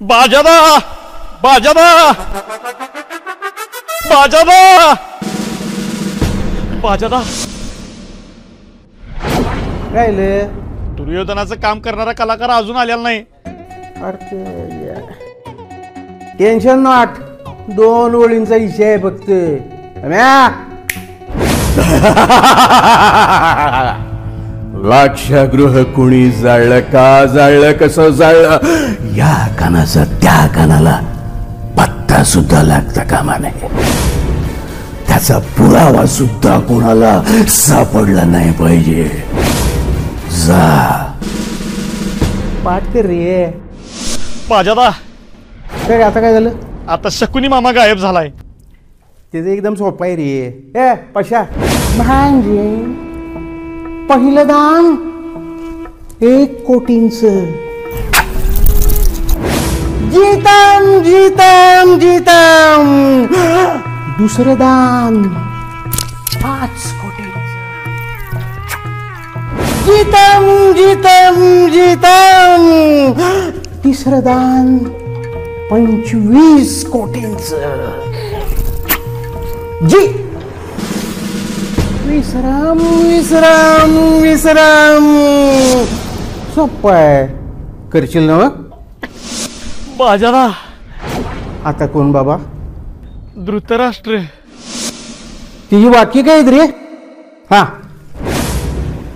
बाजादा बाजादा बाजादा बाजादा राहिले दुर्योधनाचं काम करणारा कलाकार अजून आलेला नाही. टेन्शन नॉट, 2 ओळींचा विषय आहे फक्त. लाक्षागृह कुणी जाळलं, का जाळलं, कसं जाळलं, या कानाचा त्या कानाला पत्ता सुद्धा लागता कामा नये. त्याचा पुरावा सुद्धा कोणाला सापडला नाही पाहिजे. जा पाठ कर रे. बाजादा काय आता काय झालं? आता शकुनी मामा गायब झालाय. त्याचं एकदम सोपं आहे रे. ए पशा, म्हणजे पहिलं दान 1 कोटींचं. जीतम जीतम जीतम. दुसरं दान 5 कोटींचं. जीतम जीतम जीतम. तिसरं दान 25 कोटींचं. जी विश्राम विश्राम विश्राम. सोपं आहे, करशील ना? बाजादा आता कोण बाबा? धृतराष्ट्र. तिची वाक्य काय रे? हा,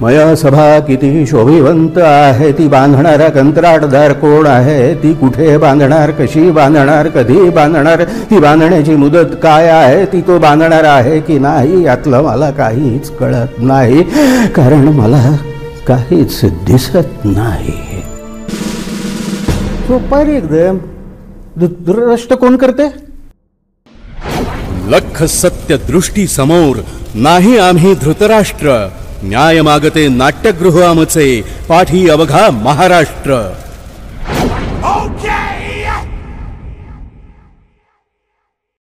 मया सभा किती शोभिवंत आहे, ती बांधणारा कंत्राटदार कोण आहे, ती कुठे बांधणार, कशी बांधणार, कधी बांधणार, ती बांधण्याची मुदत काय आहे, ती तो बांधणार आहे की नाही, यातलं मला काहीच कळत नाही, कारण मला काहीच दिसत नाही. सोपं रे एकदम. धृतराष्ट्र कोण करते? लख सत्य दृष्टी समोर नाही आम्ही धृतराष्ट्र, न्याय मागते नाट्यगृह आमचे, पाठी अवघा महाराष्ट्र.